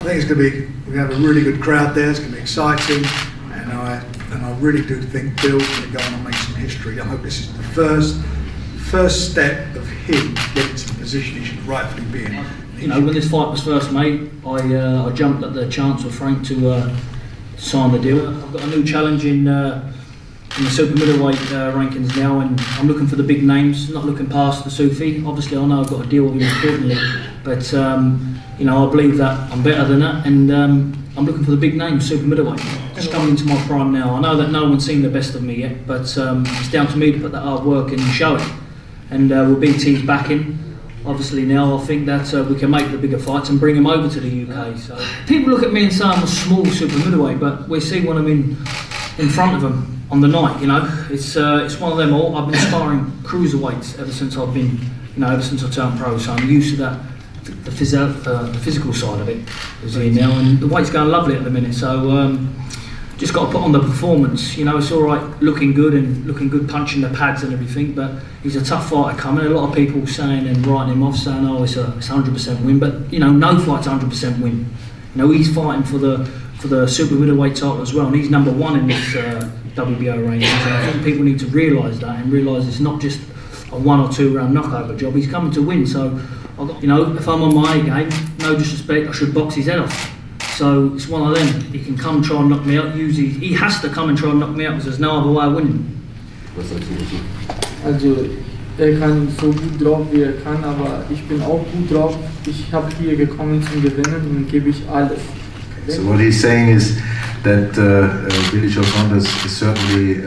think it's going to be, we're going to have a really good crowd there. It's going to be exciting, and I really do think Bill's going to go on and make some history. I hope this is the first step of him getting to the position he should rightfully be in. You know, when this fight was first made, I jumped at the chance of Frank to sign the deal. I've got a new challenge in the super middleweight rankings now, and I'm looking for the big names, not looking past the Isufi. Obviously, I know I've got to deal with him importantly, but you know, I believe that I'm better than that, and I'm looking for the big names, super middleweight. Just coming into my prime now. I know that no one's seen the best of me yet, but it's down to me to put that hard work in and show it. And with BT's backing, obviously now I think that we can make the bigger fights and bring them over to the UK. So people look at me and say I'm a small super middleweight, but we see when I'm in front of them on the night. You know, it's one of them all. I've been sparring cruiserweights ever since I've been, you know, ever since I turned pro. So I'm used to that, the physical side of it is here now, and the weight's going lovely at the minute. So just got to put on the performance. You know, it's all right looking good, punching the pads and everything, but he's a tough fighter coming. A lot of people saying and writing him off, saying, "Oh, it's 100% win," but you know, no fight's 100% win. You know, he's fighting for the super middleweight title as well, and he's number one in this WBO rankings. And I think people need to realise that, and realise it's not just a 1 or 2 round knockover job. He's coming to win. So, you know, if I'm on my A game, no disrespect, I should box his head off. So it's one of them. He can come and try and knock me out. He has to come and try and knock me out because there's no other way of winning. Also, kann so gut drauf wie kann, aber ich bin auch gut drauf. Ich habe hier gekommen zum Gewinnen und gebe ich alles. So what he's saying is that Billy Joe Saunders is certainly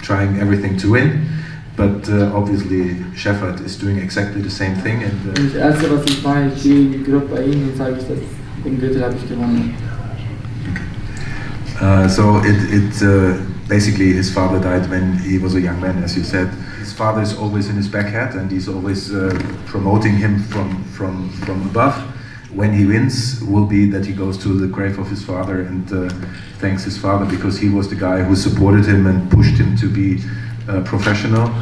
trying everything to win, but obviously Shefat is doing exactly the same thing. And das erste, was ich mache, ich gehe in die Gruppe bei ihm und sage ich, dass den Gürtel habe ich gewonnen. So basically his father died when he was a young man, as you said. His father is always in his back head, and he's always promoting him from above. When he wins, will be that he goes to the grave of his father and thanks his father, because he was the guy who supported him and pushed him to be professional.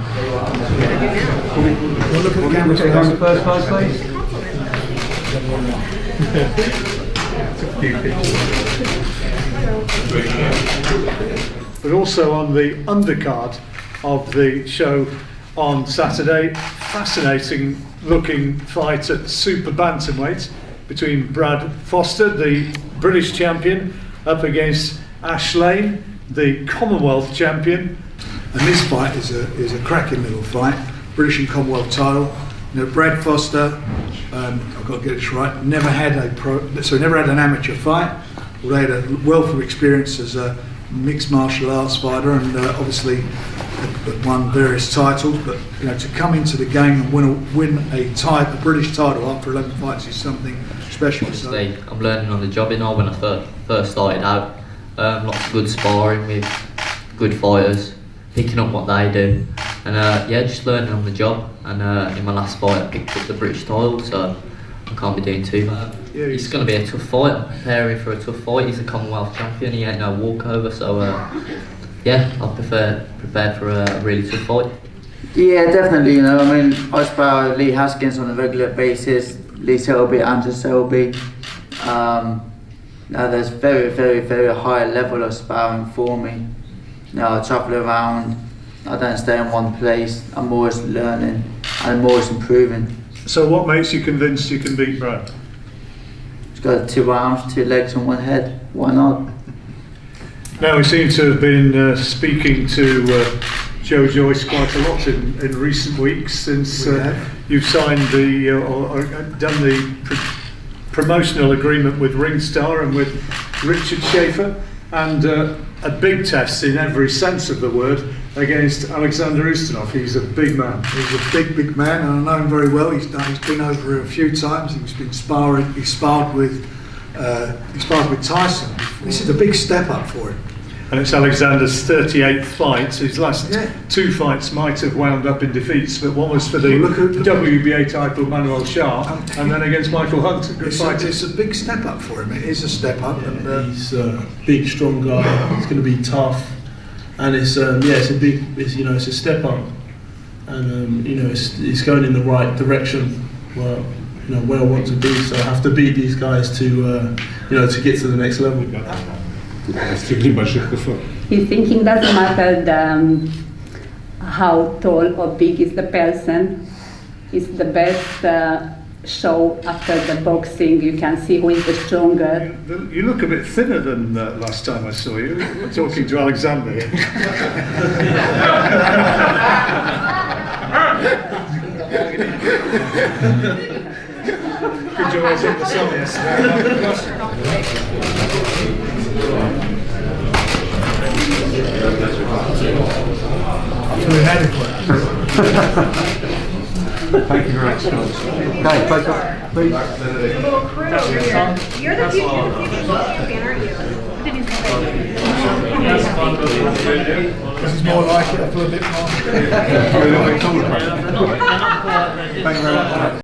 But also on the undercard of the show on Saturday, fascinating looking fight at super bantamweight between Brad Foster, the British champion, up against Ash Lane, the Commonwealth champion. And this fight is a cracking little fight, British and Commonwealth title. You know, Brad Foster, I've got to get this right, never had an amateur fight. Although he had a wealth of experience as a mixed martial arts fighter, and obviously had won various titles. But you know, to come into the game and win a British title after 11 fights is something special. So I'm learning on the job. You know, when I first started out, lots of good sparring with good fighters, picking up what they do, and yeah, just learning on the job. And in my last fight, I picked up the British title, so I can't be doing too bad. Yeah, it's going to be a tough fight. I'm preparing for a tough fight. He's a Commonwealth champion. He ain't no walkover. So yeah, I'm prepared for a really tough fight. Yeah, definitely. You know, I mean, I spar Lee Haskins on a regular basis. Lee Selby, Andrew Selby. Now there's very high level of sparring for me. You know, I travel around. I don't stay in one place. I'm always learning and I'm always improving. So what makes you convinced you can beat Brad? He's got 2 arms, 2 legs and 1 head. Why not? Now we seem to have been speaking to Joe Joyce quite a lot in recent weeks since you've signed or done the promotional agreement with Ringstar and with Richard Schaefer, and a big test in every sense of the word against Alexander Ustinov. He's a big man. He's a big man, and I know him very well. He's been over here a few times. He's been sparring. He sparred with Tyson. This is a big step up for him. And it's Alexander's 38th fight. His last 2 fights might have wound up in defeats, but one was for the WBA title, Manuel Shah, and then against Michael Hunt. It's a big step up for him. It is a step up. And he's a big, strong guy. He's going to be tough, and it's it's a step up, and you know, it's going in the right direction. Well, where I want to be. So I have to beat these guys to to get to the next level. He's thinking doesn't matter how tall or big is the person. It's the best show after the boxing. You can see who is the stronger. You look a bit thinner than last time I saw you. We're talking to Alexander here. Good job I was in the sun yesterday. Thank you very much. Okay, close up, please. You're the future champion, aren't you? This is more like it. I feel a bit more. Thank you very much.